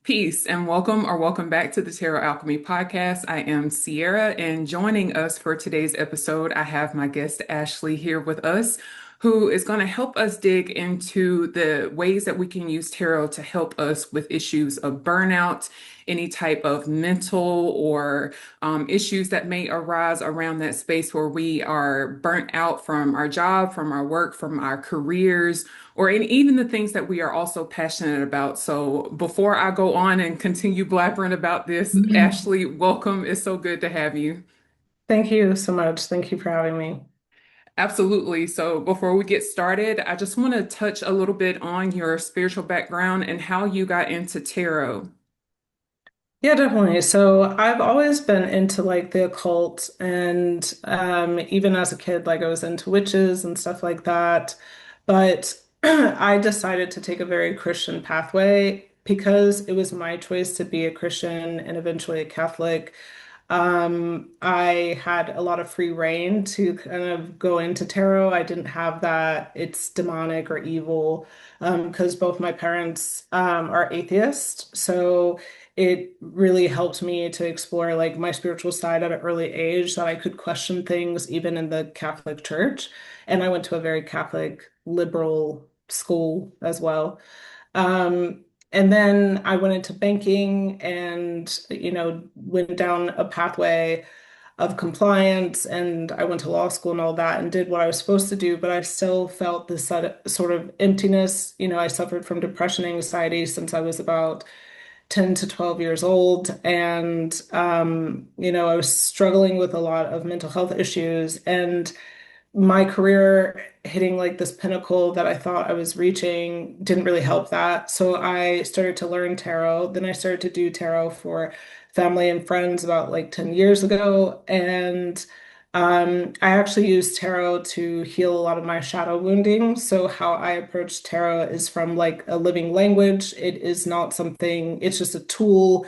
Peace and welcome or welcome back to the Tarot Alchemy Podcast. I am Sierra, and joining us for today's episode, I have my guest Ashley here with us, who is going to help us dig into the ways that we can use tarot to help us with issues of burnout, any type of mental or issues that may arise around that space where we are burnt out from our job, from our work, from our careers or in even the things that we are also passionate about. So before I go on and continue blabbering about this, Mhm. Ashley, welcome. It's so good to have you. Thank you so much. Thank you for having me. Absolutely. So before we get started, I just want to touch a little bit on your spiritual background and how you got into tarot. Yeah, definitely. So I've always been into like the occult and even as a kid, like I was into witches and stuff like that. But I decided to take a very Christian pathway because it was my choice to be a Christian and eventually a Catholic. I had a lot of free reign to kind of go into tarot. I didn't have that it's demonic or evil because both my parents are atheists. So it really helped me to explore like my spiritual side at an early age that I could question things even in the Catholic Church. And I went to a very Catholic liberal school as well. And then I went into banking and, went down a pathway of compliance and I went to law school and all that and did what I was supposed to do, but I still felt this sort of emptiness. I suffered from depression, anxiety since I was about 10 to 12 years old. And, I was struggling with a lot of mental health issues. And my career hitting like this pinnacle that I thought I was reaching didn't really help that. So I started to learn tarot. Then I started to do tarot for family and friends about like 10 years ago. And I actually use tarot to heal a lot of my shadow wounding. So how I approach tarot is from like a living language. It is not something, it's just a tool.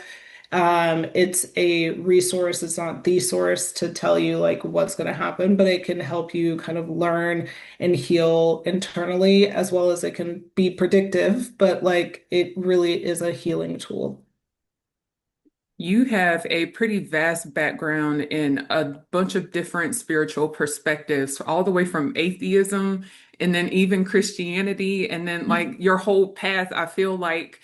It's a resource. It's not the source to tell you like what's going to happen, but it can help you kind of learn and heal internally as well as it can be predictive, but like it really is a healing tool. You have a pretty vast background in a bunch of different spiritual perspectives, all the way from atheism and then even Christianity. And then, like, your whole path, I feel like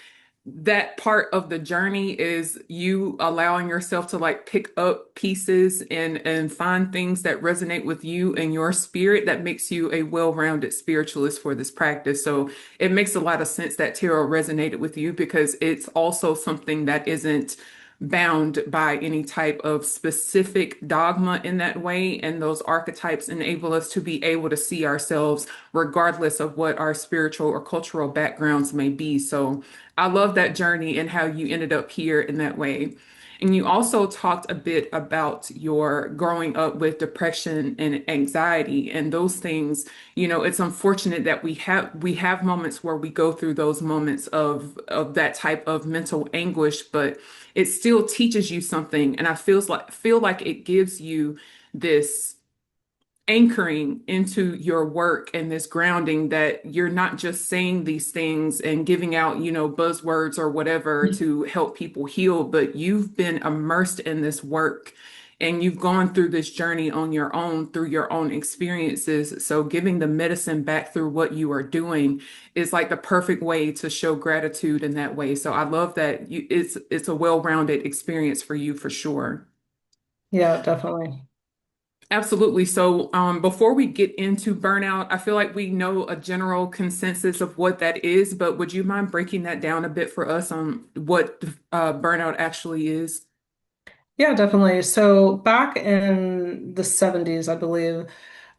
that part of the journey is you allowing yourself to like pick up pieces and find things that resonate with you and your spirit that makes you a well-rounded spiritualist for this practice. So it makes a lot of sense that tarot resonated with you because it's also something that isn't bound by any type of specific dogma in that way. And those archetypes enable us to be able to see ourselves regardless of what our spiritual or cultural backgrounds may be. So I love that journey and how you ended up here in that way. And you also talked a bit about your growing up with depression and anxiety and those things. It's unfortunate that we have moments where we go through those moments of that type of mental anguish, but it still teaches you something. And I feel like it gives you this anchoring into your work and this grounding that you're not just saying these things and giving out, buzzwords or whatever to help people heal, but you've been immersed in this work and you've gone through this journey on your own through your own experiences. So giving the medicine back through what you are doing is like the perfect way to show gratitude in that way. So I love that it's a well-rounded experience for you for sure. Yeah, definitely. Absolutely. So, before we get into burnout, I feel like we know a general consensus of what that is, but would you mind breaking that down a bit for us on what burnout actually is? Yeah, definitely. So back in the 70s, I believe,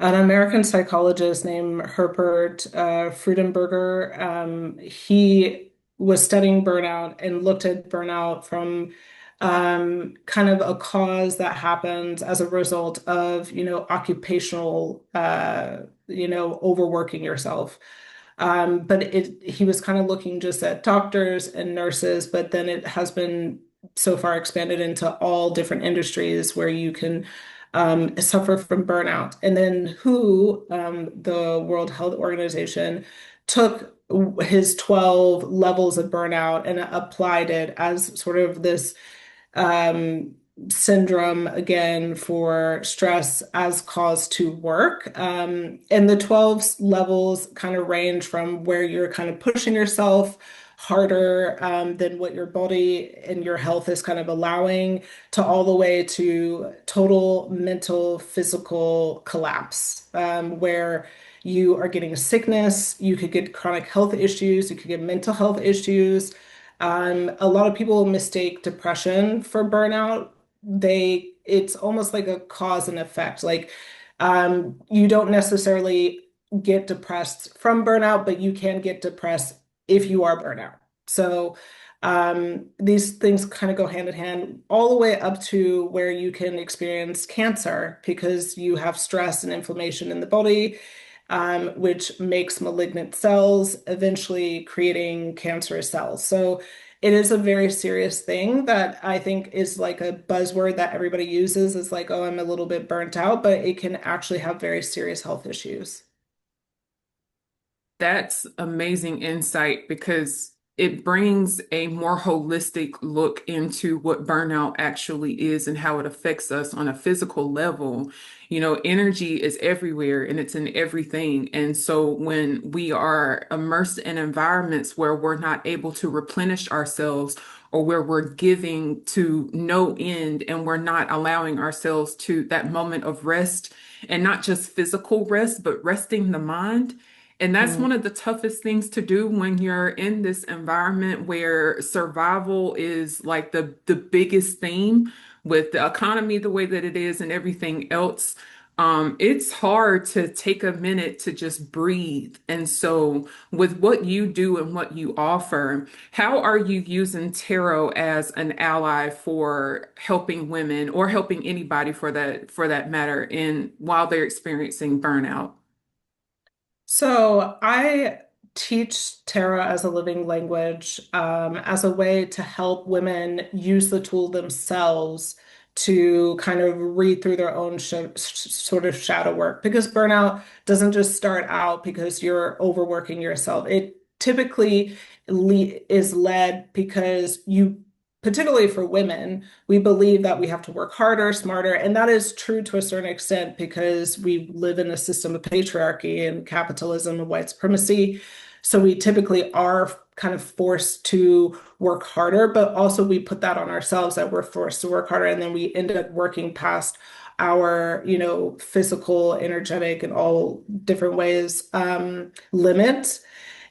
an American psychologist named Herbert Freudenberger, he was studying burnout and looked at burnout from kind of a cause that happens as a result of, occupational, overworking yourself. But he was kind of looking just at doctors and nurses, but then it has been so far expanded into all different industries where you can suffer from burnout. And then WHO, the World Health Organization, took his 12 levels of burnout and applied it as sort of this um, syndrome again for stress as cause to work. And the 12 levels kind of range from where you're kind of pushing yourself harder than what your body and your health is kind of allowing to all the way to total mental, physical collapse, where you are getting sickness, you could get chronic health issues, you could get mental health issues. A lot of people mistake depression for burnout. It's almost like a cause and effect. Like, you don't necessarily get depressed from burnout, but you can get depressed if you are burnout. So, these things kind of go hand in hand, all the way up to where you can experience cancer because you have stress and inflammation in the body, which makes malignant cells, eventually creating cancerous cells. So it is a very serious thing that I think is like a buzzword that everybody uses. It's like, oh, I'm a little bit burnt out, but it can actually have very serious health issues. That's amazing insight because it brings a more holistic look into what burnout actually is and how it affects us on a physical level. You know, energy is everywhere and it's in everything. And so when we are immersed in environments where we're not able to replenish ourselves or where we're giving to no end and we're not allowing ourselves to that moment of rest and not just physical rest, but resting the mind. And that's Mm. one of the toughest things to do when you're in this environment where survival is like the biggest theme with the economy the way that it is and everything else. It's hard to take a minute to just breathe. And so, with what you do and what you offer, how are you using tarot as an ally for helping women or helping anybody for that matter in while they're experiencing burnout? So I teach tarot as a living language, as a way to help women use the tool themselves to kind of read through their own sort of shadow work. Because burnout doesn't just start out because you're overworking yourself. It typically is led because you, particularly for women, we believe that we have to work harder, smarter, and that is true to a certain extent because we live in a system of patriarchy and capitalism and white supremacy. So we typically are kind of forced to work harder, but also we put that on ourselves that we're forced to work harder, and then we end up working past our, physical, energetic, and all different ways limits.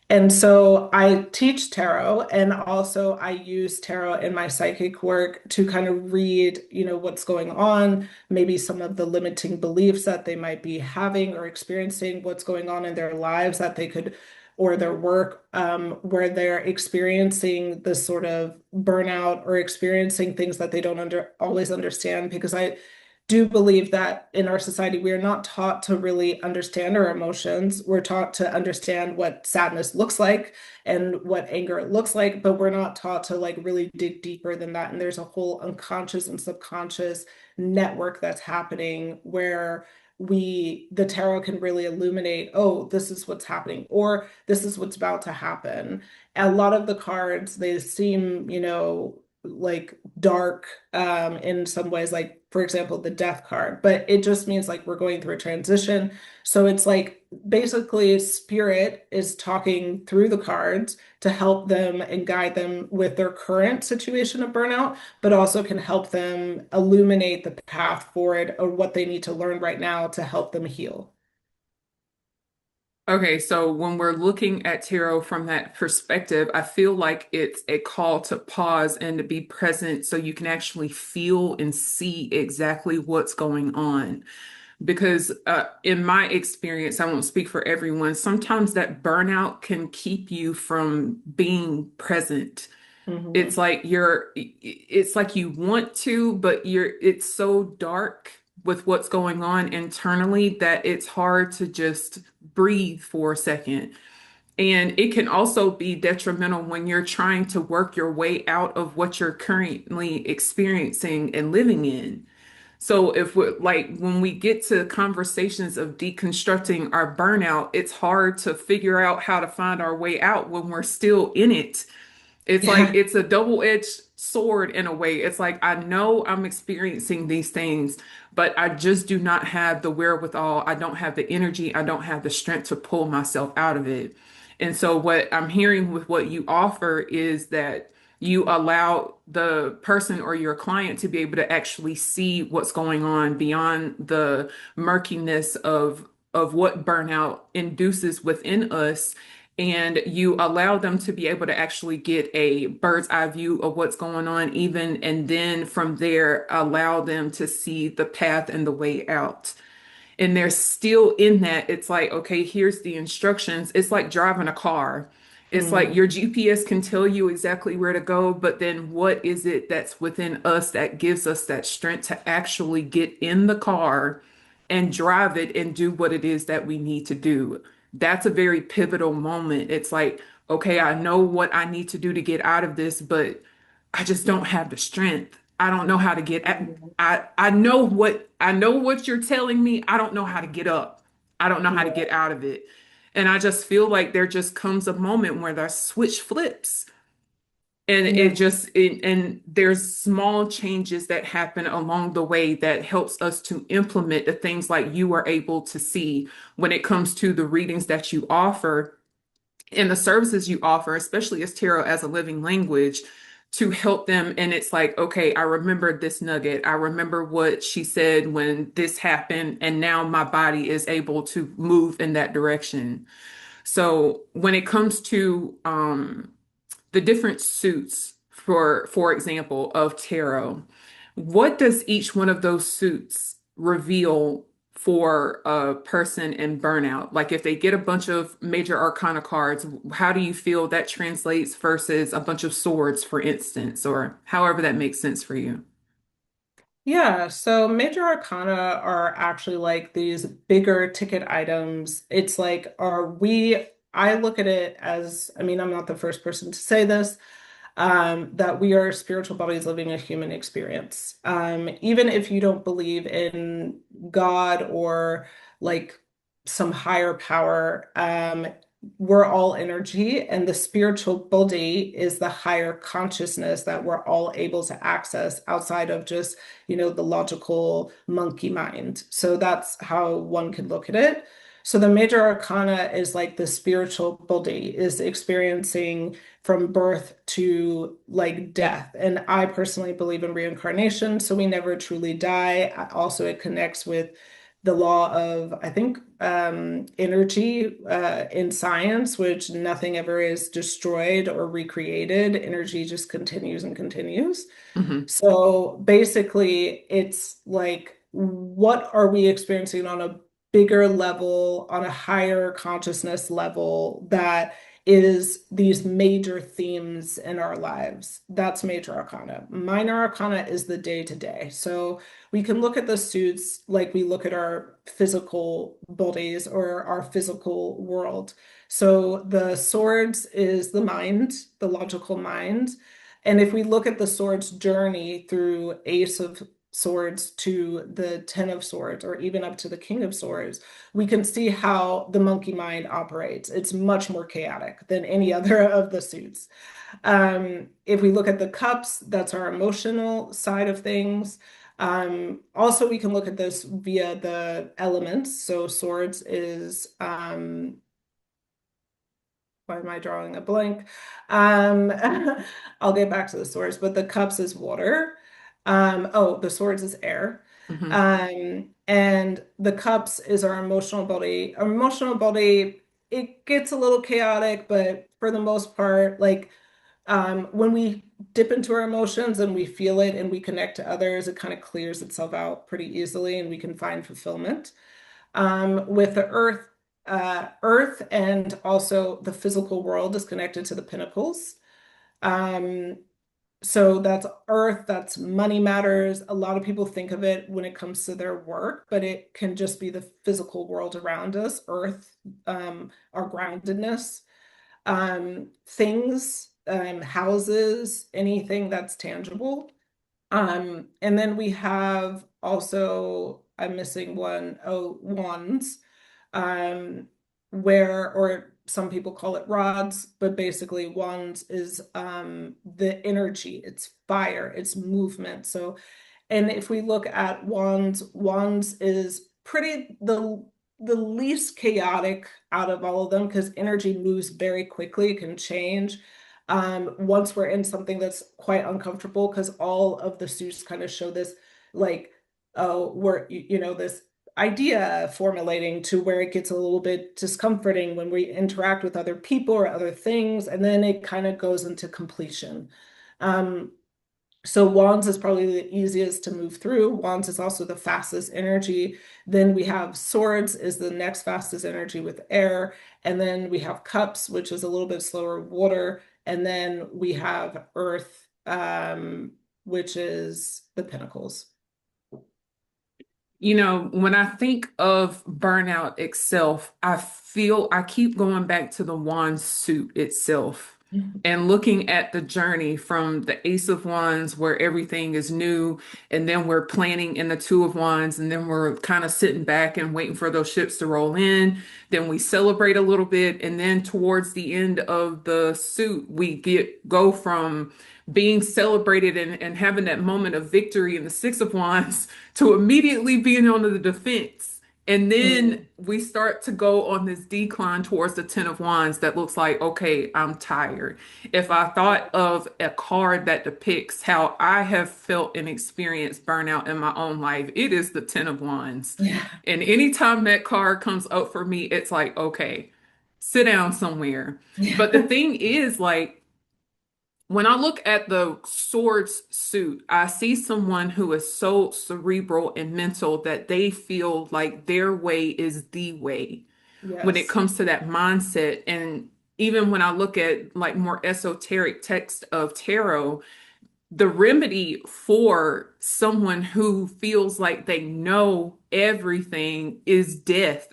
And so I teach tarot and also I use tarot in my psychic work to kind of read, what's going on, maybe some of the limiting beliefs that they might be having or experiencing, what's going on in their lives that they could, or their work, where they're experiencing this sort of burnout or experiencing things that they don't always understand. Because I do believe that in our society, we are not taught to really understand our emotions. We're taught to understand what sadness looks like and what anger looks like, but we're not taught to like really dig deeper than that. And there's a whole unconscious and subconscious network that's happening where the tarot can really illuminate, oh, this is what's happening, or this is what's about to happen. A lot of the cards, they seem, like dark in some ways, like for example the death card, but it just means like we're going through a transition. So it's like basically spirit is talking through the cards to help them and guide them with their current situation of burnout, but also can help them illuminate the path forward or what they need to learn right now to help them heal. Okay, so when we're looking at tarot from that perspective, I feel like it's a call to pause and to be present so you can actually feel and see exactly what's going on. Because in my experience, I won't speak for everyone, sometimes that burnout can keep you from being present. Hmm. It's like you want to, but it's so dark with what's going on internally that it's hard to just breathe for a second. And it can also be detrimental when you're trying to work your way out of what you're currently experiencing and living in. So if we like when we get to conversations of deconstructing our burnout, it's hard to figure out how to find our way out when we're still in it. It's like Yeah. it's a double-edged sword in a way. It's like I know I'm experiencing these things, but I just do not have the wherewithal. I don't have the energy. I don't have the strength to pull myself out of it. And so what I'm hearing with what you offer is that you allow the person or your client to be able to actually see what's going on beyond the murkiness of what burnout induces within us, and you allow them to be able to actually get a bird's eye view of what's going on, even, and then from there allow them to see the path and the way out. And they're still in that. It's like, okay, here's the instructions. It's like driving a car. It's like Mm, your GPS can tell you exactly where to go, but then what is it that's within us that gives us that strength to actually get in the car and drive it and do what it is that we need to do? That's a very pivotal moment. It's like, okay, I know what I need to do to get out of this, but I just don't have the strength. I don't know how to get at, mm, I know what you're telling me. I don't know how to get up. I don't know how to yeah. get out of it. And I just feel like there just comes a moment where the switch flips, and Yeah. and there's small changes that happen along the way that helps us to implement the things like you are able to see when it comes to the readings that you offer and the services you offer, especially as tarot as a living language, to help them. And it's like, okay, I remember this nugget. I remember what she said when this happened, and now my body is able to move in that direction. So when it comes to the different suits, for example, of tarot, what does each one of those suits reveal for a person in burnout? Like if they get a bunch of major arcana cards, how do you feel that translates versus a bunch of swords, for instance, or however that makes sense for you? Yeah, so major arcana are actually like these bigger ticket items. It's like, I look at it as, I mean, I'm not the first person to say this, that we are spiritual bodies living a human experience. Even if you don't believe in God or like some higher power, we're all energy, and the spiritual body is the higher consciousness that we're all able to access outside of just, the logical monkey mind. So that's how one could look at it. So the major arcana is like the spiritual body is experiencing from birth to like death. And I personally believe in reincarnation, so we never truly die. Also, it connects with the law of, I think, energy in science, which nothing ever is destroyed or recreated. Energy just continues and continues. Hmm. So basically, it's like, what are we experiencing on a bigger level, on a higher consciousness level that is these major themes in our lives? That's major arcana. Minor arcana is the day to day. So we can look at the suits like we look at our physical bodies or our physical world. So the swords is the mind, the logical mind. And if we look at the sword's journey through Ace of Swords to the Ten of Swords, or even up to the King of Swords, we can see how the monkey mind operates. It's much more chaotic than any other of the suits. If we look at the cups, that's our emotional side of things. Also, we can look at this via the elements. So, swords is why am I drawing a blank? Um, I'll get back to the swords, but the cups is water. Oh, the swords is air. Hmm. And the cups is our emotional body. Our emotional body, it gets a little chaotic, but for the most part, like when we dip into our emotions and we feel it and we connect to others, it kind of clears itself out pretty easily and we can find fulfillment. With the earth and also the physical world is connected to the pinnacles. Um, so that's earth, that's money matters. A lot of people think of it when it comes to their work, but it can just be the physical world around us, earth, our groundedness, things, houses, anything that's tangible. And then we have also, I'm missing one, oh, wands, um, where, or some people call it rods, but basically wands is the energy, it's fire, it's movement. So, and if we look at wands, wands is pretty the least chaotic out of all of them because energy moves very quickly, it can change. Once we're in something that's quite uncomfortable, because all of the suits kind of show this, like, oh, we're, this idea formulating to where it gets a little bit discomforting when we interact with other people or other things, and then it kind of goes into completion. Um, so wands is probably the easiest to move through. Wands is also the fastest energy. Then we have swords is the next fastest energy with air. And then we have cups, which is a little bit slower water. And then we have earth, which is the pentacles. When I think of burnout itself, I keep going back to the wand suit itself and looking at the journey from the Ace of Wands, where everything is new, and then we're planning in the Two of Wands, and then we're kind of sitting back and waiting for those ships to roll in. Then we celebrate a little bit, and then towards the end of the suit, we go from being celebrated and having that moment of victory in the Six of Wands to immediately being on the defense. And then Mm, we start to go on this decline towards the Ten of Wands that looks like, okay, I'm tired. If I thought of a card that depicts how I have felt and experienced burnout in my own life, it is the Ten of Wands. yeah. And anytime that card comes up for me, it's like, okay, sit down somewhere. But the Yeah. thing is, like, when I look at the swords suit, I see someone who is so cerebral and mental that they feel like their way is the way when it Yes. comes to that mindset. And even when I look at like more esoteric text of tarot, the remedy for someone who feels like they know everything is death.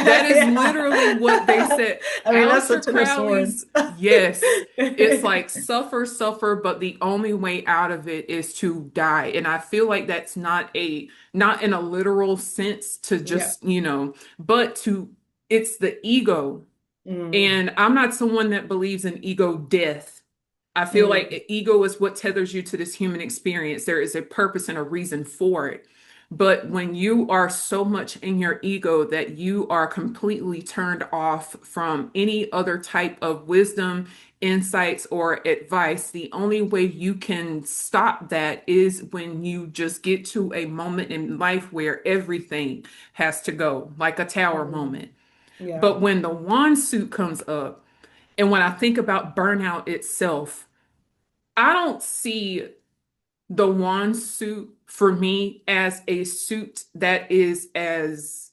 That Yeah, is literally what they yeah. said. I mean, that's the Aleister Ten of Swords. Crowley's, yes, it's like suffer, suffer, but the only way out of it is to die. And I feel like that's not in a literal sense to Yeah. just, but it's the ego. Mm, And I'm not someone that believes in ego death. I feel mm, like ego is what tethers you to this human experience. There is a purpose and a reason for it. But when you are so much in your ego that you are completely turned off from any other type of wisdom, insights, or advice, the only way you can stop that is when you just get to a moment in life where everything has to go, like a tower mm. moment. Yeah. But when the wand suit comes up, and when I think about burnout itself, I don't see the wand suit for me as a suit that is as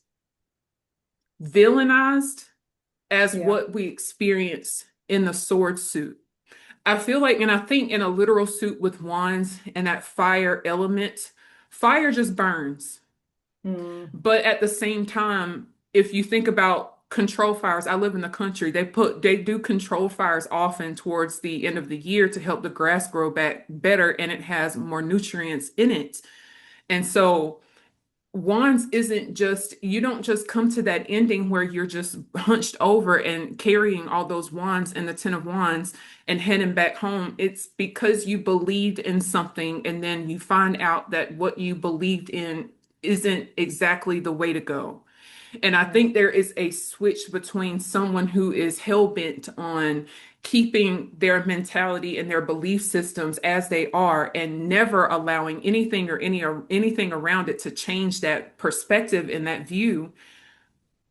villainized as Yeah. what we experience in the sword suit. I feel like, and I think in a literal suit with wands and that fire element, fire just burns. Mm, But at the same time, if you think about control fires, I live in the country. They do control fires often towards the end of the year to help the grass grow back better and it has more nutrients in it. And so wands isn't just, you don't just come to that ending where you're just hunched over and carrying all those wands and the Ten of Wands and heading back home. It's because you believed in something and then you find out that what you believed in isn't exactly the way to go. And I mm, think there is a switch between someone who is hell-bent on keeping their mentality and their belief systems as they are and never allowing anything or anything around it to change that perspective and that view.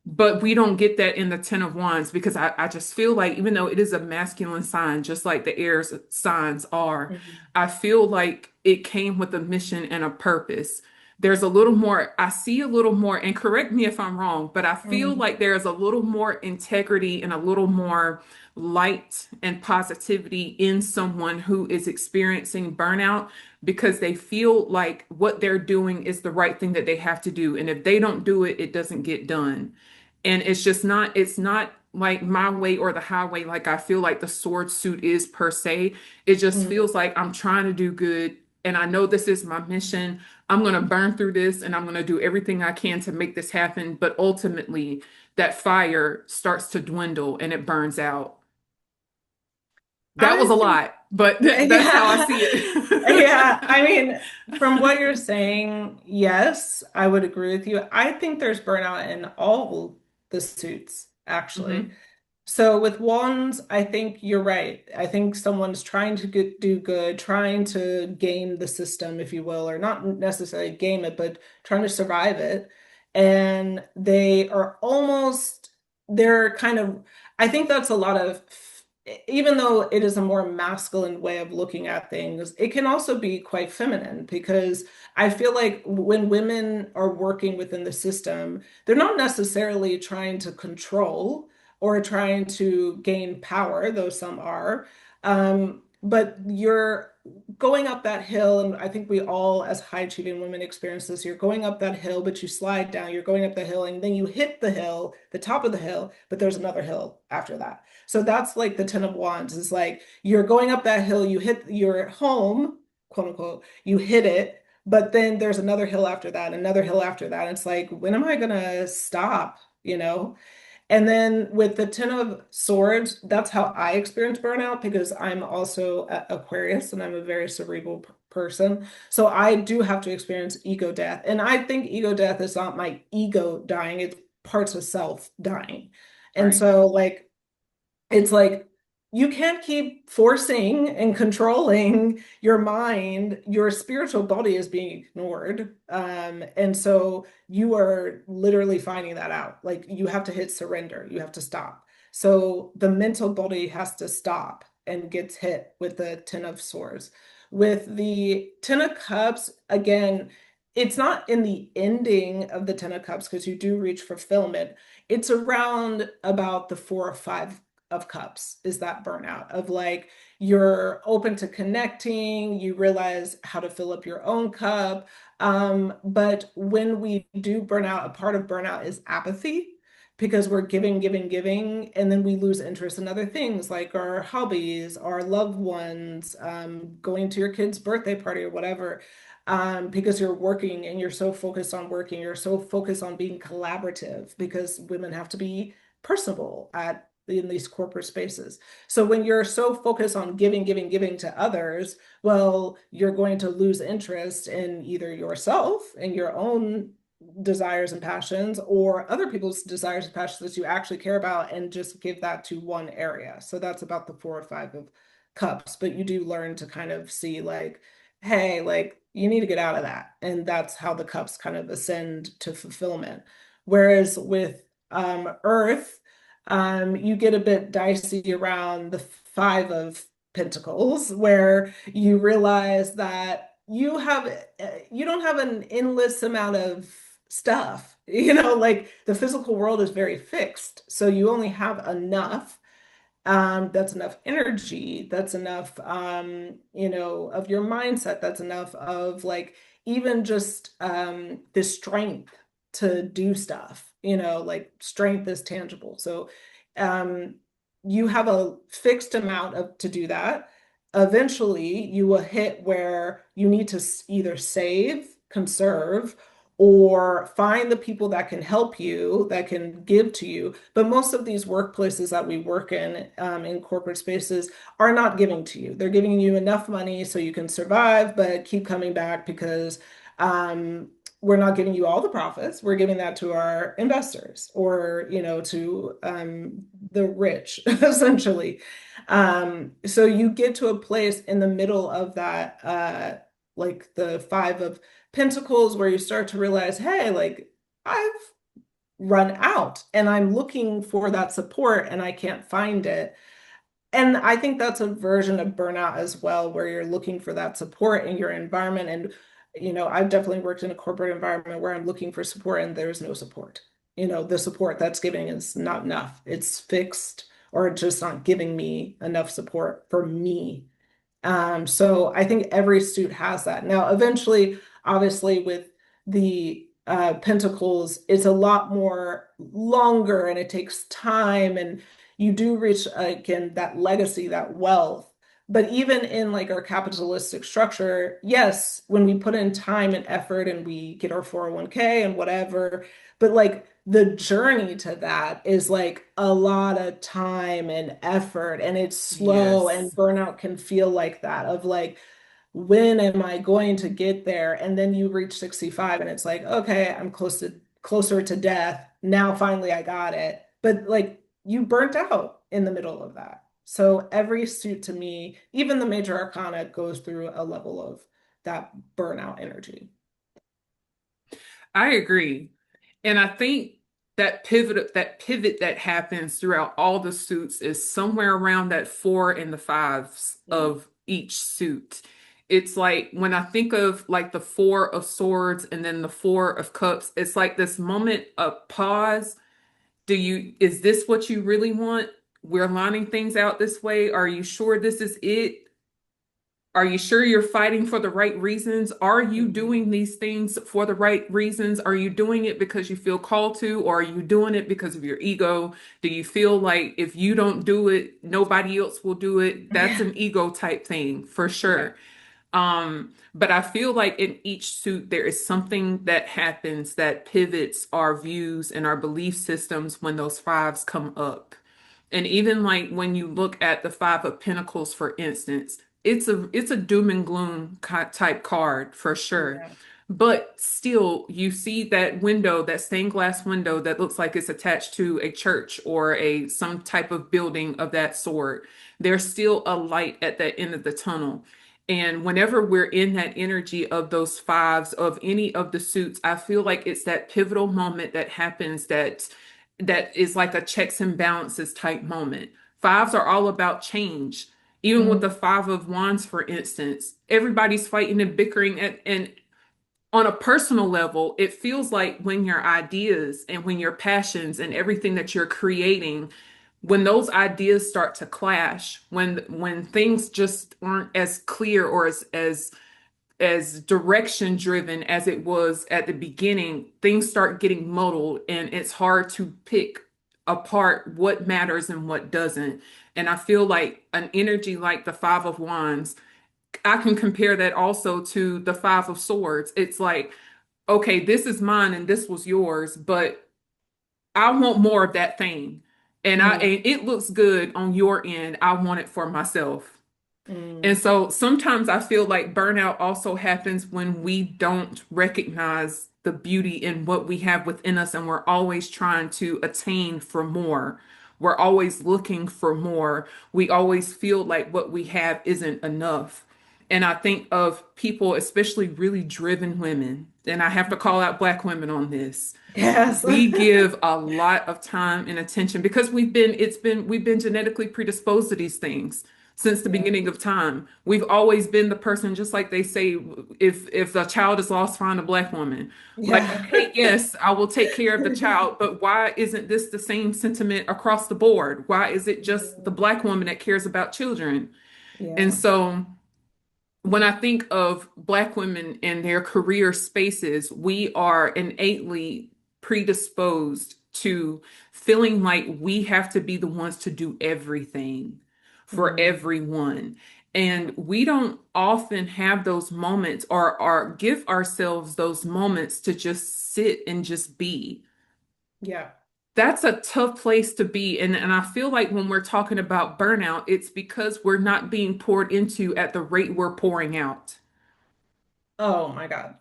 But we don't get that in the Ten of Wands because I just feel like even though it is a masculine sign, just like the air signs are, mm, I feel like it came with a mission and a purpose. There's a little more, I see a little more, and correct me if I'm wrong, but I feel mm, like there's a little more integrity and a little more light and positivity in someone who is experiencing burnout because they feel like what they're doing is the right thing that they have to do. And if they don't do it, it doesn't get done. And it's not like my way or the highway, like I feel like the sword suit is per se. It just mm, feels like I'm trying to do good and I know this is my mission. I'm going to burn through this and I'm going to do everything I can to make this happen. But ultimately, that fire starts to dwindle and it burns out. That was I a think, lot, but that's how I yeah, see yeah. I it. mean, from what you're saying, yes, I would agree with you. I think there's burnout in all the suits, actually. Hmm. So with wands, I think you're right. I think someone's trying to do good, trying to game the system, if you will, or not necessarily game it, but trying to survive it. And they are almost, they're kind of, I think that's a lot of, even though it is a more masculine way of looking at things, it can also be quite feminine because I feel like when women are working within the system, they're not necessarily trying to control or trying to gain power, though some are. But you're going up that hill, and I think we all, as high achieving women, experience this. You're going up that hill, but you slide down. You're going up the hill, and then you hit the hill, the top of the hill, but there's another hill after that. So that's like the Ten of Wands is like you're going up that hill, you hit your home, quote unquote, you hit it, but then there's another hill after that, another hill after that. It's like, when am I gonna stop? You know? And then with the Ten of Swords, that's how I experience burnout because I'm also Aquarius and I'm a very cerebral person. So I do have to experience ego death. And I think ego death is not my ego dying, it's parts of self dying. And Right. so, like, it's like you can't keep forcing and controlling your mind. Your spiritual body is being ignored. And so you are literally finding that out. Like you have to hit surrender, you have to stop. So the mental body has to stop and gets hit with the Ten of Swords. With the Ten of Cups, again, it's not in the ending of the Ten of Cups because you do reach fulfillment. It's around about the Four or Five of Cups is that burnout of like you're open to connecting, you realize how to fill up your own cup. But when we do burnout, a part of burnout is apathy because we're giving, giving, giving, and then we lose interest in other things like our hobbies, our loved ones, going to your kid's birthday party or whatever. Because you're working and you're so focused on working, you're so focused on being collaborative because women have to be personable at in these corporate spaces. So when you're so focused on giving, giving, giving to others, well, you're going to lose interest in either yourself and your own desires and passions or other people's desires and passions that you actually care about and just give that to one area. So that's about the Four or Five of Cups, but you do learn to kind of see like, hey, like you need to get out of that. And that's how the cups kind of ascend to fulfillment. Whereas with Earth, you get a bit dicey around the Five of Pentacles, where you realize that you don't have an endless amount of stuff. You know, like the physical world is very fixed, so you only have enough. That's enough energy. That's enough, of your mindset. That's enough of like even just the strength to do stuff. Like strength is tangible. So um, you have a fixed amount of to do that. Eventually, you will hit where you need to either save, conserve, or find the people that can help you, that can give to you. But most of these workplaces that we work in corporate spaces, are not giving to you. They're giving you enough money so you can survive, but keep coming back because um, we're not giving you all the profits. We're giving that to our investors or, to the rich, essentially. So you get to a place in the middle of that, like the Five of Pentacles, where you start to realize, hey, like I've run out and I'm looking for that support and I can't find it. And I think that's a version of burnout as well, where you're looking for that support in your environment. And, I've definitely worked in a corporate environment where I'm looking for support and there's no support. The support that's giving is not enough. It's fixed or just not giving me enough support for me. So I think every suit has that. Now, eventually, obviously, with the pentacles, it's a lot more longer and it takes time, and you do reach again that legacy, that wealth. But even in like our capitalistic structure, yes, when we put in time and effort and we get our 401(k) and whatever, but like the journey to that is like a lot of time and effort and it's slow and Yes. burnout can feel like that of like, when am I going to get there? And then you reach 65 and it's like, okay, I'm closer to death. Now finally I got it. But like you burnt out in the middle of that. So every suit to me, even the major arcana goes through a level of that burnout energy. I agree. And I think that pivot that happens throughout all the suits is somewhere around that four and the fives Mm. of each suit. It's like when I think of like the four of swords and then the four of cups, it's like this moment of pause. Is this what you really want? We're lining things out this way. Are you sure this is it? Are you sure you're fighting for the right reasons? Are you Mhm. doing these things for the right reasons? Are you doing it because you feel called to, or are you doing it because of your ego? Do you feel like if you don't do it, nobody else will do it? That's Yeah. an ego type thing for Yeah. sure. But I feel like in each suit, there is something that happens that pivots our views and our belief systems when those fives come up. And even like when you look at the Five of Pentacles, for instance, it's a doom and gloom type card for sure. Yeah. But still, you see that window, that stained glass window that looks like it's attached to a church or a some type of building of that sort. There's still a light at the end of the tunnel. And whenever we're in that energy of those fives of any of the suits, I feel like it's that pivotal moment that happens that is like a checks and balances type moment. Fives are all about change. Even with the Mhm. Five of Wands, for instance, everybody's fighting and bickering, and on a personal level, it feels like when your ideas and when your passions and everything that you're creating, when those ideas start to clash, when things just aren't as clear or as direction driven as it was at the beginning, things start getting muddled and it's hard to pick apart what matters and what doesn't. And I feel like an energy like the Five of Wands, I can compare that also to the Five of Swords. It's like, okay, this is mine and this was yours, but I want more of that thing. Mhm. And it looks good on your end. I want it for myself. And Mhm. so sometimes I feel like burnout also happens when we don't recognize the beauty in what we have within us and we're always trying to attain for more. We're always looking for more. We always feel like what we have isn't enough. And I think of people, especially really driven women, and I have to call out Black women on this. Yes. We give a lot of time and attention because we've been genetically predisposed to these things since the Yeah. beginning of time. We've always been the person, just like they say, if a child is lost, find a Black woman. Like, Yeah. okay, yes, I will take care of the child, but why isn't this the same sentiment across the board? Why is it just the Black woman that cares about children? And Yeah. so when I think of Black women in their career spaces, we are innately predisposed to feeling like we have to be the ones to do everything for Mm. everyone. And we don't often have those moments or give ourselves those moments to just sit and just be. Yeah. That's a tough place to be. And I feel like when we're talking about burnout, it's because we're not being poured into at the rate we're pouring out. Oh my God.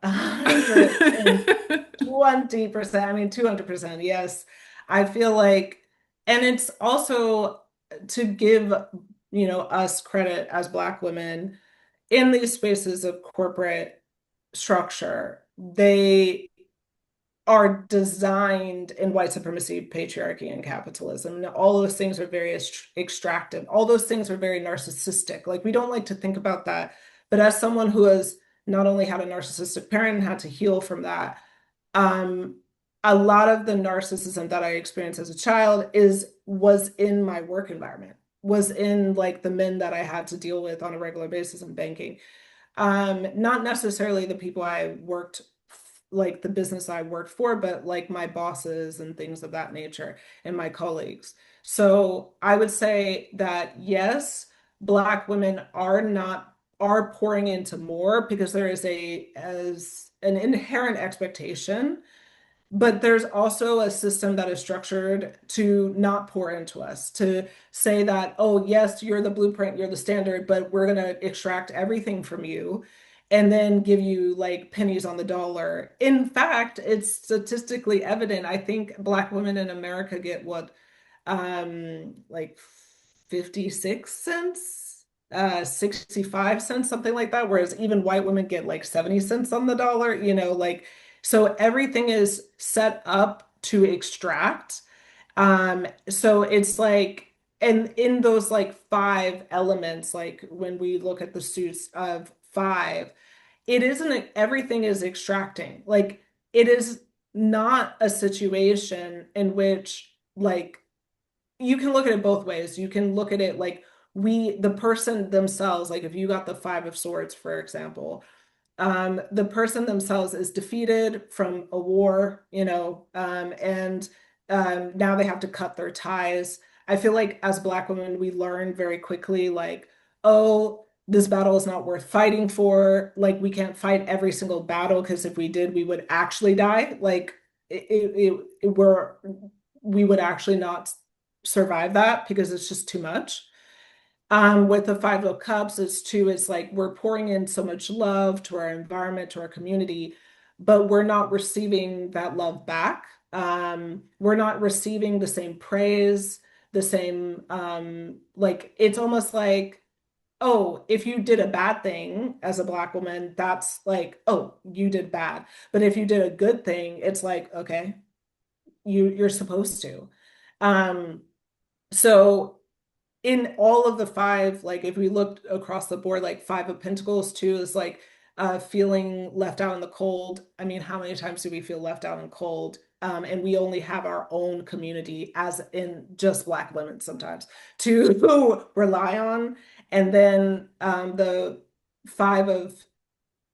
120%. I mean, 200%. Yes. I feel like, and it's also to give, us credit as Black women in these spaces of corporate structure. They are designed in white supremacy, patriarchy, and capitalism. And all those things are very extractive. All those things are very narcissistic. Like we don't like to think about that. But as someone who has not only had a narcissistic parent and had to heal from that, um, a lot of the narcissism that I experienced as a child was in my work environment, was in like the men that I had to deal with on a regular basis in banking. Not necessarily the people I worked, like the business I worked for, but like my bosses and things of that nature and my colleagues. So I would say that yes, Black women are pouring into more because there is a as an inherent expectation, but there's also a system that is structured to not pour into us, to say that, oh, yes, you're the blueprint, you're the standard, but we're going to extract everything from you and then give you like pennies on the dollar. In fact, it's statistically evident. I think Black women in America get what, like 56 cents, 65 cents, something like that, whereas even white women get like 70 cents on the dollar, like so everything is set up to extract. So it's like, and in those like five elements, like when we look at the suits of five, it isn't everything is extracting. Like it is not a situation in which like you can look at it both ways. You can look at it like the person themselves, like if you got the Five of Swords, for example, the person themselves is defeated from a war, and now they have to cut their ties. I feel like as Black women, we learn very quickly, like, oh, this battle is not worth fighting for. Like, we can't fight every single battle because if we did, we would actually die. Like, we would actually not survive that because it's just too much. With the Five of Cups, it's like we're pouring in so much love to our environment, to our community, but we're not receiving that love back. We're not receiving the same praise, the same, like it's almost like, oh, if you did a bad thing as a Black woman, that's like, oh, you did bad. But if you did a good thing, it's like, okay, you're supposed to. Um, so in all of the five, like if we looked across the board, like Five of Pentacles too is like feeling left out in the cold. I mean, how many times do we feel left out in cold? And we only have our own community, as in just Black women sometimes, to rely on. And then five of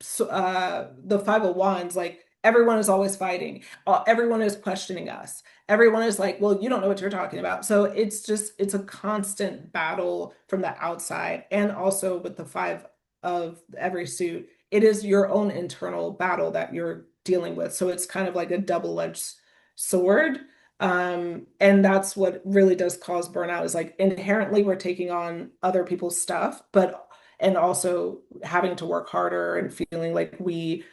the Five of Wands, like everyone is always fighting. Everyone is questioning us. Everyone is like, well, you don't know what you're talking about. So it's a constant battle from the outside. And also with the five of every suit, it is your own internal battle that you're dealing with. So it's kind of like a double-edged sword. And that's what really does cause burnout is like inherently we're taking on other people's stuff, but and also having to work harder and feeling like we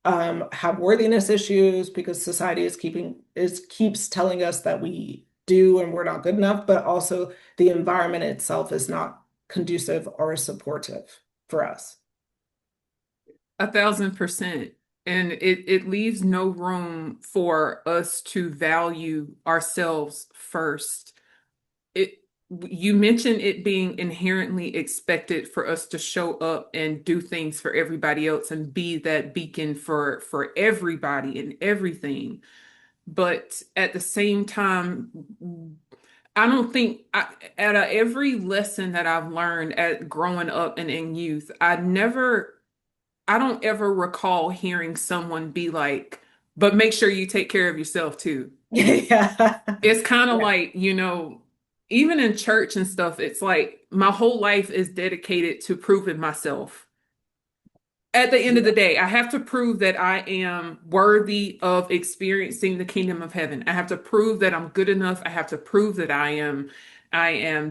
have worthiness issues because society keeps telling us that we do and we're not good enough, but also the environment itself is not conducive or supportive for us. 1,000%. And it leaves no room for us to value ourselves first. It You mentioned it being inherently expected for us to show up and do things for everybody else and be that beacon for everybody and everything. But at the same time, I don't think out of every lesson that I've learned at growing up and in youth, I don't ever recall hearing someone be like, but make sure you take care of yourself too. Yeah. It's kind of Yeah. like, even in church and stuff, it's like my whole life is dedicated to proving myself. At the end of the day, I have to prove that I am worthy of experiencing the kingdom of heaven. I have to prove that I'm good enough. I have to prove that I am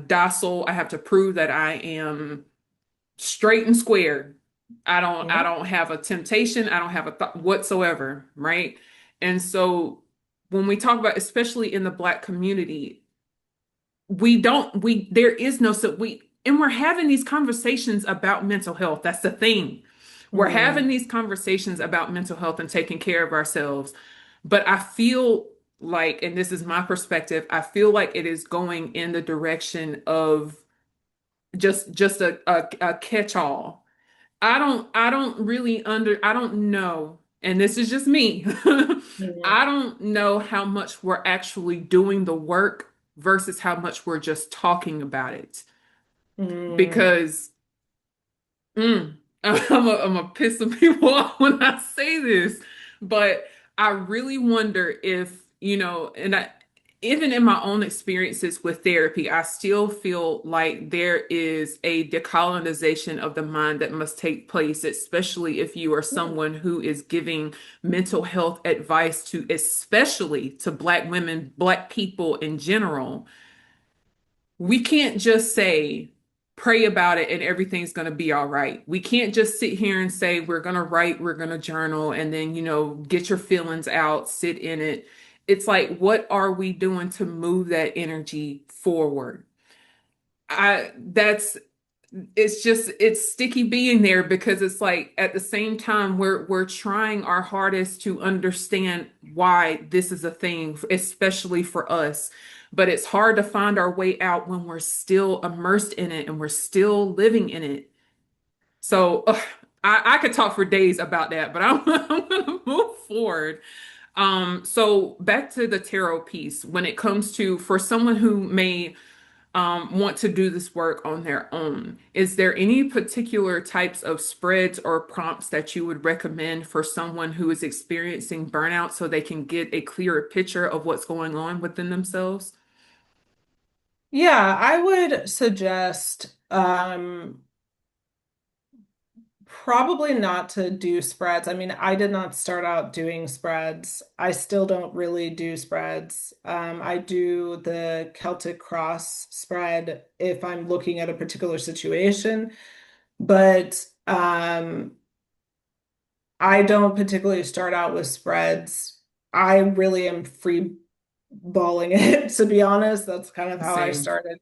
docile. I have to prove that I am straight and square. I Yeah. don't have a temptation. I don't have a thought whatsoever, right? And so when we talk about, especially in the Black community, there is no, so and we're having these conversations about mental health. That's the thing. We're having Mm, these conversations about mental health and taking care of ourselves. But I feel like, and this is my perspective, I feel like it is going in the direction of just a catch-all. I don't know, and this is just me. mm, I don't know how much we're actually doing the work versus how much we're just talking about it. mm, Because I'm a piss some people off when I say this, but I really wonder if, even in my own experiences with therapy, I still feel like there is a decolonization of the mind that must take place, especially if you are someone who is giving mental health advice to, especially to Black women, Black people in general. We can't just say, pray about it and everything's going to be all right. We can't just sit here and say, we're going to write, we're going to journal, and then, get your feelings out, sit in it. It's like, what are we doing to move that energy forward? That's it's sticky being there because it's like at the same time we're trying our hardest to understand why this is a thing, especially for us. But it's hard to find our way out when we're still immersed in it and we're still living in it. So I could talk for days about that, but I'm gonna move forward. So back to the tarot piece, when it comes to for someone who may want to do this work on their own. Is there any particular types of spreads or prompts that you would recommend for someone who is experiencing burnout so they can get a clearer picture of what's going on within themselves? Yeah, I would suggest probably not to do spreads. I mean, I did not start out doing spreads. I still don't really do spreads. I do the Celtic cross spread if I'm looking at a particular situation, but I don't particularly start out with spreads. I really am free balling it, to be honest. That's kind of how I Same. started.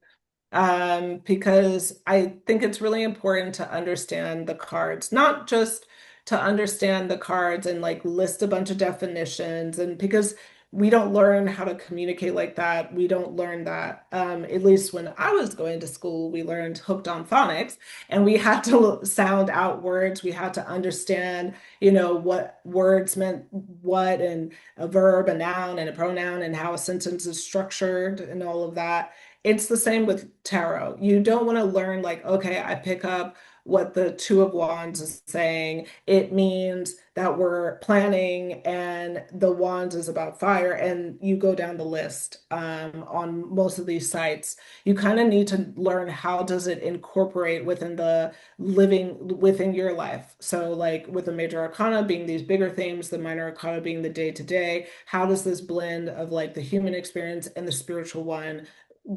Because I think it's really important to understand the cards, not just to understand the cards and like list a bunch of definitions. And because we don't learn how to communicate like that, we don't learn that. At least when I was going to school, we learned hooked on phonics and we had to sound out words. We had to understand, what words meant what and a verb, a noun, and a pronoun, and how a sentence is structured and all of that. It's the same with tarot. You don't want to learn like, okay, I pick up what the Two of Wands is saying. It means that we're planning, and the Wands is about fire, and you go down the list on most of these sites. You kind of need to learn how does it incorporate within the living within your life. So, like with the major arcana being these bigger themes, the minor arcana being the day to day, how does this blend of like the human experience and the spiritual one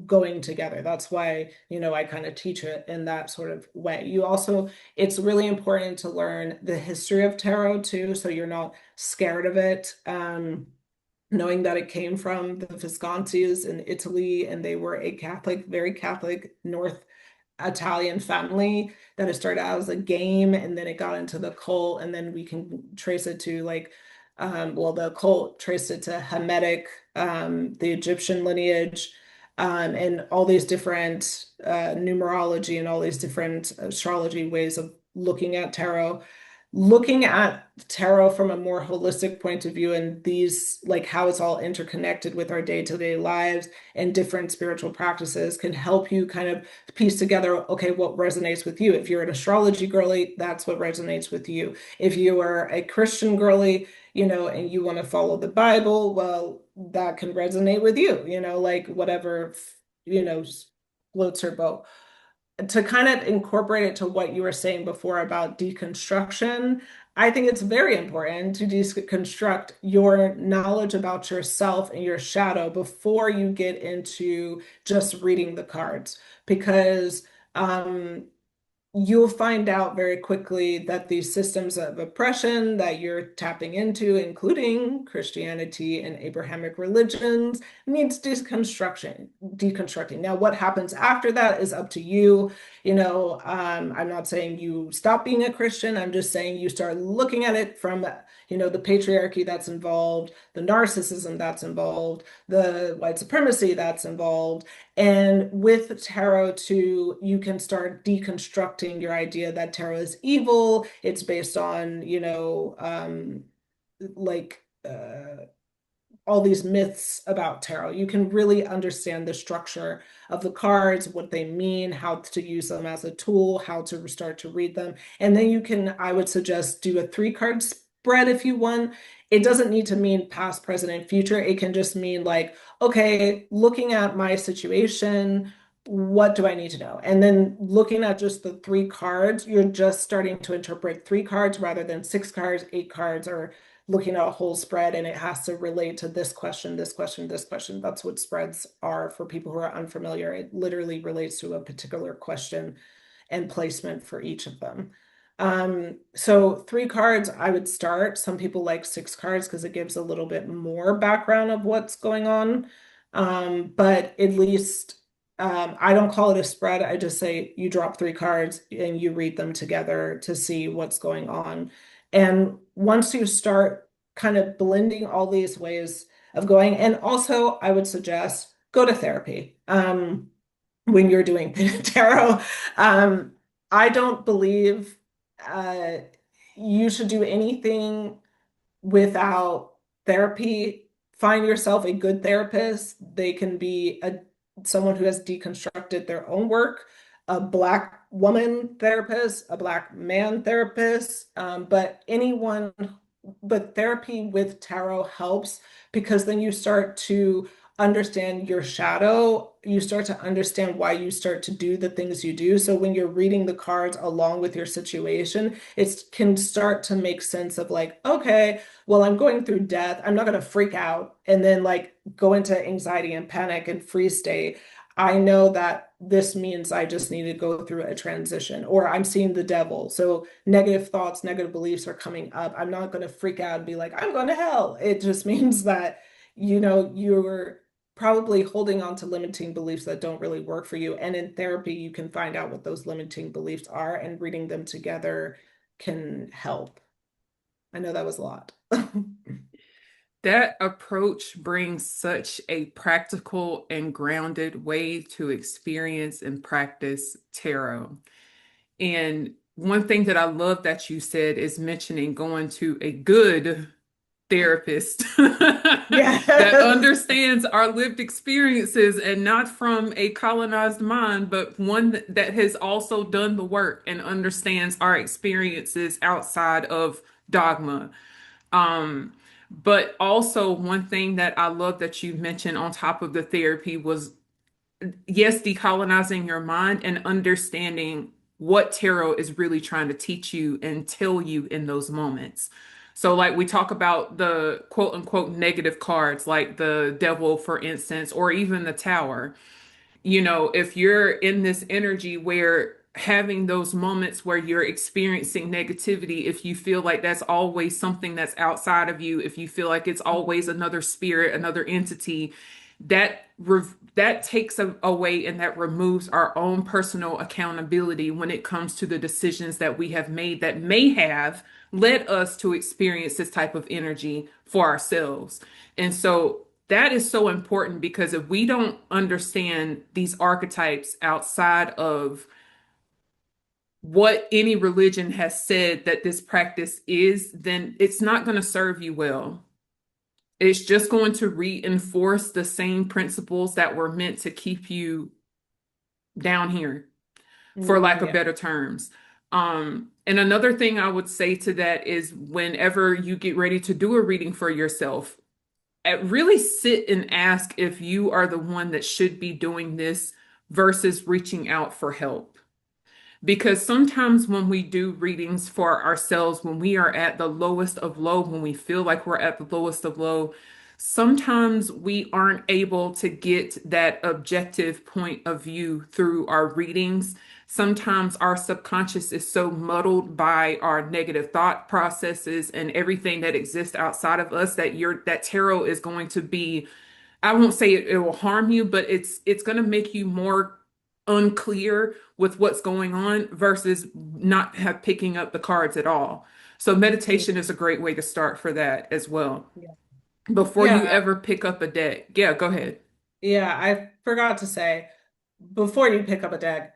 going together? That's why, I kind of teach it in that sort of way. You also, it's really important to learn the history of tarot too, so you're not scared of it. Knowing that it came from the Viscontis in Italy, and they were a Catholic, very Catholic North Italian family, that it started out as a game and then it got into the cult, and then we can trace it to like well, the cult traced it to Hamitic, the Egyptian lineage, and all these different numerology and all these different astrology ways of looking at tarot from a more holistic point of view, and these like how it's all interconnected with our day-to-day lives and different spiritual practices can help you kind of piece together, okay, what resonates with you. If you're an astrology girly, that's what resonates with you. If you are a Christian girly, and you want to follow the Bible, well, that can resonate with you, like whatever, floats your boat. To kind of incorporate it to what you were saying before about deconstruction, I think it's very important to deconstruct your knowledge about yourself and your shadow before you get into just reading the cards, because you'll find out very quickly that these systems of oppression that you're tapping into, including Christianity and Abrahamic religions, needs deconstructing. Now, what happens after that is up to you. I'm not saying you stop being a Christian. I'm just saying you start looking at it from, the patriarchy that's involved, the narcissism that's involved, the white supremacy that's involved, and with tarot too, you can start deconstructing your idea that tarot is evil. It's based on, like all these myths about tarot. You can really understand the structure of the cards, what they mean, how to use them as a tool, how to start to read them. And then you can, I would suggest, do a 3 card spread if you want. it doesn't need to mean past, present, and future. It can just mean like, okay, looking at my situation, what do I need to know? And then looking at just the three cards, you're just starting to interpret three cards rather than six cards, eight cards, or looking at a whole spread, and it has to relate to this question, this question, this question. That's what spreads are for people who are unfamiliar. It literally relates to a particular question and placement for each of them. So three cards, I would start. Some people like six cards because it gives a little bit more background of what's going on. But at least I don't call it a spread. I just say you drop three cards and you read them together to see what's going on. And once you start kind of blending all these ways of going, and also I would suggest go to therapy. When you're doing tarot. Um, I don't believe uh, you should do anything without therapy. Find yourself a good therapist. They can be someone who has deconstructed their own work, a Black woman therapist, a Black man therapist, but therapy with tarot helps because then you start to understand your shadow. You start to understand why you start to do the things you do. So when you're reading the cards along with your situation, it can start to make sense of like, okay, well, I'm going through death. I'm not going to freak out and then like go into anxiety and panic and freeze state. I know that this means I just need to go through a transition, or I'm seeing the devil. So negative thoughts, negative beliefs are coming up. I'm not going to freak out and be like, I'm going to hell. It just means that, you're probably holding on to limiting beliefs that don't really work for you. And in therapy, you can find out what those limiting beliefs are, and reading them together can help. I know that was a lot. That approach brings such a practical and grounded way to experience and practice tarot. And one thing that I love that you said is mentioning going to a good therapist that Yes. understands our lived experiences and not from a colonized mind, but one that has also done the work and understands our experiences outside of dogma. Um, but also, one thing that I love that you mentioned on top of the therapy was, yes, decolonizing your mind and understanding what tarot is really trying to teach you and tell you in those moments. So, like we talk about the quote unquote negative cards, like the devil, for instance, or even the tower. If you're in this energy where having those moments where you're experiencing negativity, if you feel like that's always something that's outside of you, if you feel like it's always another spirit, another entity, that takes away and that removes our own personal accountability when it comes to the decisions that we have made that may have led us to experience this type of energy for ourselves. And so that is so important because if we don't understand these archetypes outside of what any religion has said that this practice is, then it's not going to serve you well. It's just going to reinforce the same principles that were meant to keep you down here, for lack of Yeah. better terms. And another thing I would say to that is whenever you get ready to do a reading for yourself, really sit and ask if you are the one that should be doing this versus reaching out for help. Because sometimes when we do readings for ourselves, when we are at the lowest of low, when we feel like we're at the lowest of low, sometimes we aren't able to get that objective point of view through our readings. Sometimes our subconscious is so muddled by our negative thought processes and everything that exists outside of us that tarot is going to be, I won't say it will harm you, but it's going to make you more unclear with what's going on versus not have picking up the cards at all. So meditation is a great way to start for that as well. Yeah. Before you Yeah. ever pick up a deck. Yeah, go ahead. Yeah. I forgot to say, before you pick up a deck,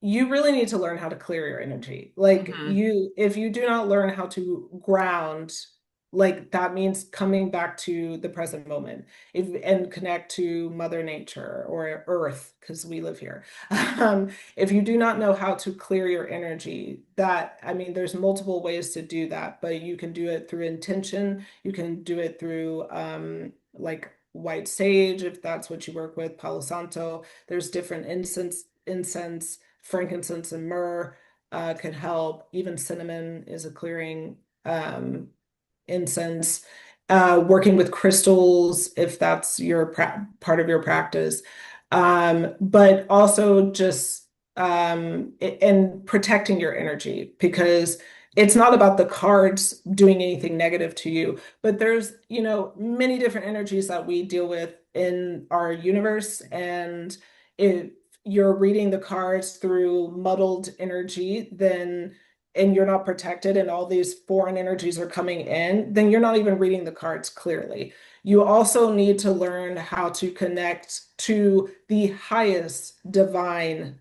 you really need to learn how to clear your energy. Like Hmm. if you do not learn how to ground, Like that means coming back to the present moment and connect to Mother Nature or Earth, because we live here. If you do not know how to clear your energy, I mean, there's multiple ways to do that, but you can do it through intention. You can do it through like white sage, if that's what you work with, Palo Santo. There's different incense, frankincense, and myrrh could help. Even cinnamon is a clearing. Incense, working with crystals if that's your part of your practice, but also just and protecting your energy because it's not about the cards doing anything negative to you, but there's, many different energies that we deal with in our universe. And if you're reading the cards through muddled energy, then and you're not protected and all these foreign energies are coming in, then you're not even reading the cards clearly. You also need to learn how to connect to the highest divine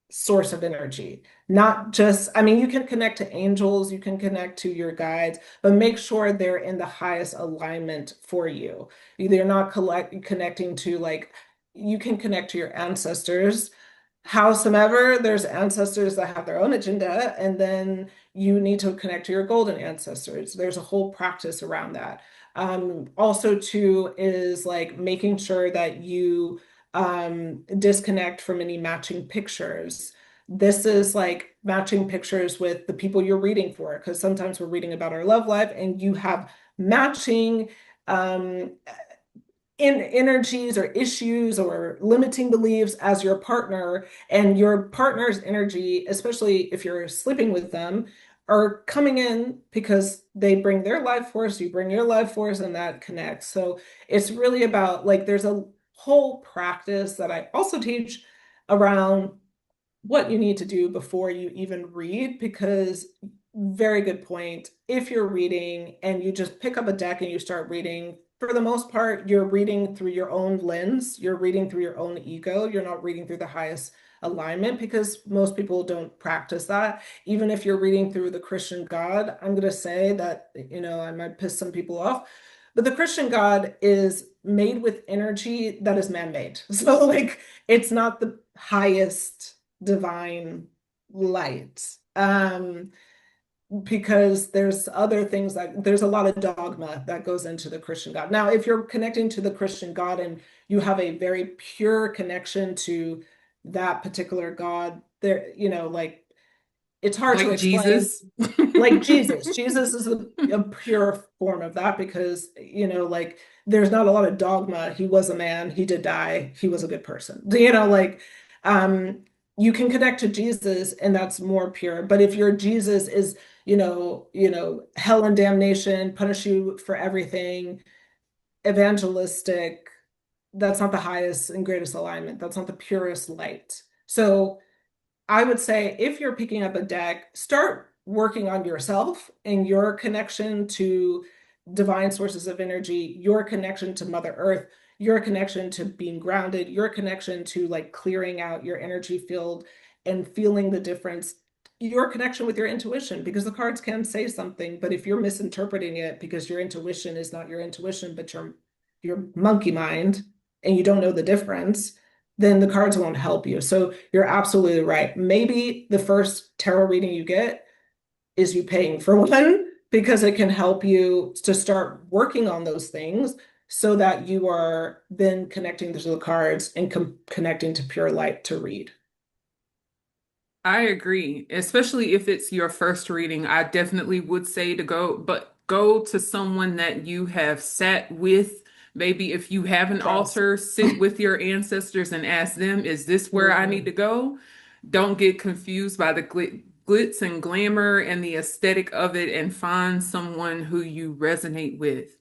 source of energy. Not just, I mean, you can connect to angels, you can connect to your guides, but make sure they're in the highest alignment for you. They're not connecting to like, you can connect to your ancestors. Howsoever, there's ancestors that have their own agenda, and then you need to connect to your golden ancestors. There's a whole practice around that. Also, too, is like making sure that you disconnect from any matching pictures. This is like matching pictures with the people you're reading for, because sometimes we're reading about our love life and you have matching um, in energies or issues or limiting beliefs as your partner, and your partner's energy, especially if you're sleeping with them, are coming in because they bring their life force, you bring your life force, and that connects. So it's really about like there's a whole practice that I also teach around what you need to do before you even read, because very good point. If you're reading and you just pick up a deck and you start reading, for the most part, you're reading through your own lens, you're reading through your own ego, you're not reading through the highest alignment because most people don't practice that. Even if you're reading through the Christian God, I'm going to say that, I might piss some people off, but the Christian God is made with energy that is man-made. So, like, it's not the highest divine light. Because there's other things that there's a lot of dogma that goes into the Christian God. Now, if you're connecting to the Christian God and you have a very pure connection to that particular God, there, like it's hard to Like explain. Jesus. Like Jesus. Jesus is a pure form of that because, like there's not a lot of dogma. He was a man, he did die, he was a good person. Like um you can connect to Jesus and that's more pure. But if your Jesus is, hell and damnation, punish you for everything, evangelistic, that's not the highest and greatest alignment. That's not the purest light. So I would say if you're picking up a deck, start working on yourself and your connection to divine sources of energy, your connection to Mother Earth, your connection to being grounded, your connection to like clearing out your energy field and feeling the difference, your connection with your intuition, because the cards can say something, but if you're misinterpreting it because your intuition is not your intuition, but your monkey mind, and you don't know the difference, then the cards won't help you. So you're absolutely right. Maybe the first tarot reading you get is you paying for one because it can help you to start working on those things so that you are then connecting to the cards and connecting to pure light to read. I agree, especially if it's your first reading. I definitely would say to go to someone that you have sat with. Maybe if you have an Trust. altar, sit with your ancestors and ask them, is this where I need Mhm. to go? Don't get confused by the glitz and glamour and the aesthetic of it, and find someone who you resonate with.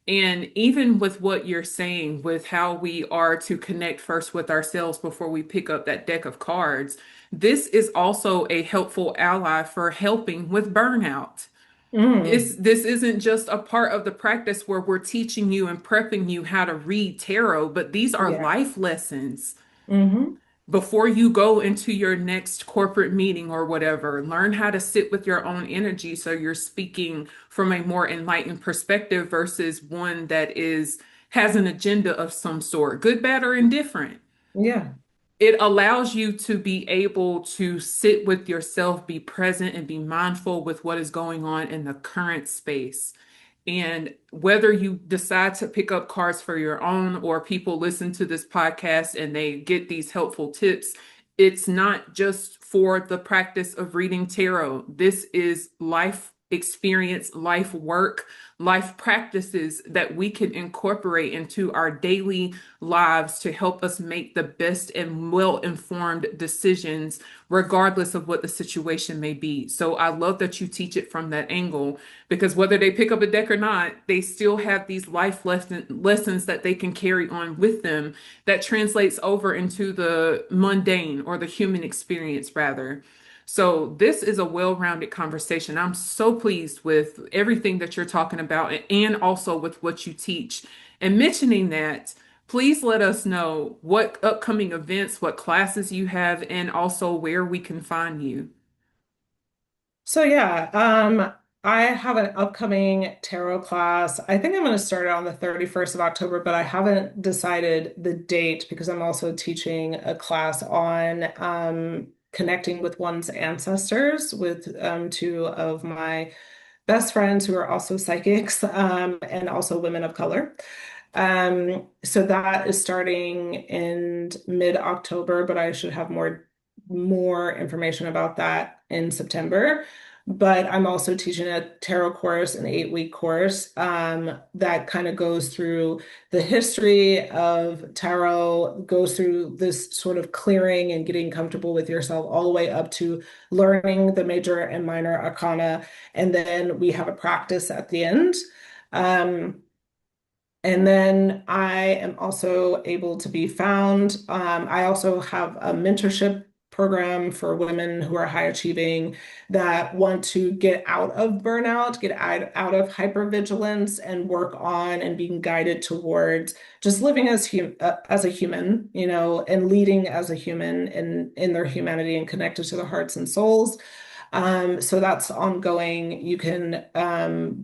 And even with what you're saying, with how we are to connect first with ourselves before we pick up that deck of cards, this is also a helpful ally for helping with burnout. Mm. This isn't just a part of the practice where we're teaching you and prepping you how to read tarot, but these are Yeah. life lessons. Hmm. before you go into your next corporate meeting or whatever, learn how to sit with your own energy so you're speaking from a more enlightened perspective versus one that is has an agenda of some sort, good, bad, or indifferent. Yeah. It allows you to be able to sit with yourself, be present, and be mindful with what is going on in the current space. And whether you decide to pick up cards for your own or people listen to this podcast and they get these helpful tips, it's not just for the practice of reading tarot. This is life experience, life work, life practices that we can incorporate into our daily lives to help us make the best and well-informed decisions, regardless of what the situation may be. So I love that you teach it from that angle because whether they pick up a deck or not, they still have these lessons that they can carry on with them that translates over into the mundane or the human experience, rather. So this is a well-rounded conversation. I'm so pleased with everything that you're talking about and also with what you teach. And mentioning that, please let us know what upcoming events, what classes you have, and also where we can find you. So yeah, I have an upcoming tarot class. I think I'm going to start it on the 31st of October, but I haven't decided the date because I'm also teaching a class on connecting with one's ancestors with two of my best friends who are also psychics and also women of color. So that is starting in mid-October, but I should have more information about that in September. But I'm also teaching a tarot course, an 8-week course that kind of goes through the history of tarot, goes through this sort of clearing and getting comfortable with yourself, all the way up to learning the major and minor arcana. And then we have a practice at the end. Um, and then I am also able to be found. I also have a mentorship program for women who are high achieving that want to get out of burnout, get out of hypervigilance, and work on and being guided towards just living as a human, you know, and leading as a human in their humanity and connected to their hearts and souls. So that's ongoing. You can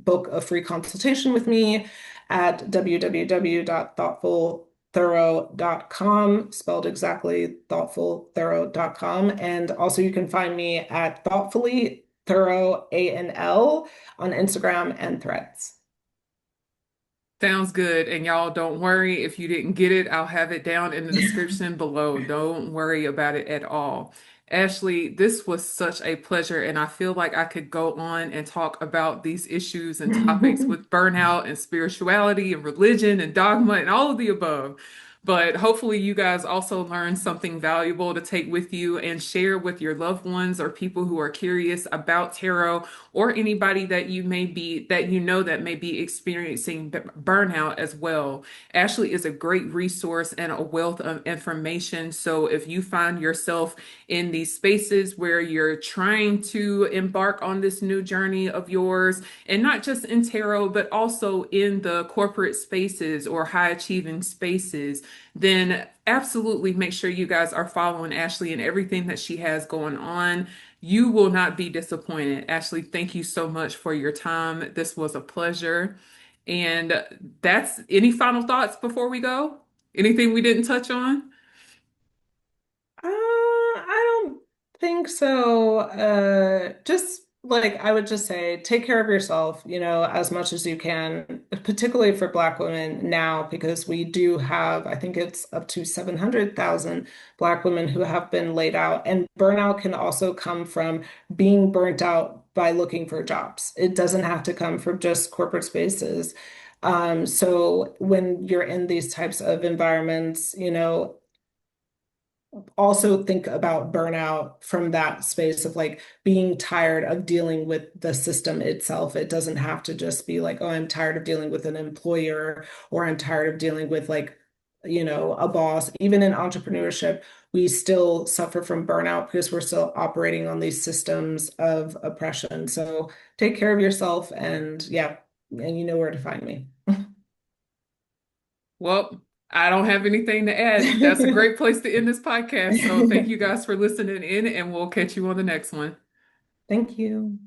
book a free consultation with me at www.thoughtfulthorough.com, spelled exactly thoughtfulthorough.com. And also you can find me at thoughtfully thorough ANL on Instagram and Threads. Sounds good. And y'all don't worry if you didn't get it. I'll have it down in the description below. Don't worry about it at all. Ashley, this was such a pleasure, and I feel like I could go on and talk about these issues and topics with burnout and spirituality and religion and dogma and all of the above. But hopefully, you guys also learned something valuable to take with you and share with your loved ones or people who are curious about tarot or anybody that you may be that you know that may be experiencing burnout as well. Ashley is a great resource and a wealth of information. So if you find yourself in these spaces where you're trying to embark on this new journey of yours, and not just in tarot, but also in the corporate spaces or high achieving spaces, then absolutely make sure you guys are following Ashley and everything that she has going on. You will not be disappointed. Ashley, thank you so much for your time. This was a pleasure. And that's any final thoughts before we go? Anything we didn't touch on? I don't think so. Just like I would just say, take care of yourself, you know, as much as you can, particularly for Black women now, because we do have, I think it's up to 700,000 Black women who have been laid out. And burnout can also come from being burnt out by looking for jobs. It doesn't have to come from just corporate spaces. So when you're in these types of environments, you know, also think about burnout from that space of like being tired of dealing with the system itself. It doesn't have to just be like, oh, I'm tired of dealing with an employer or I'm tired of dealing with like, you know, a boss. Even in entrepreneurship, we still suffer from burnout because we're still operating on these systems of oppression. So take care of yourself and yeah, and you know where to find me. Well, I don't have anything to add. That's a great place to end this podcast. So thank you guys for listening in, and we'll catch you on the next one. Thank you.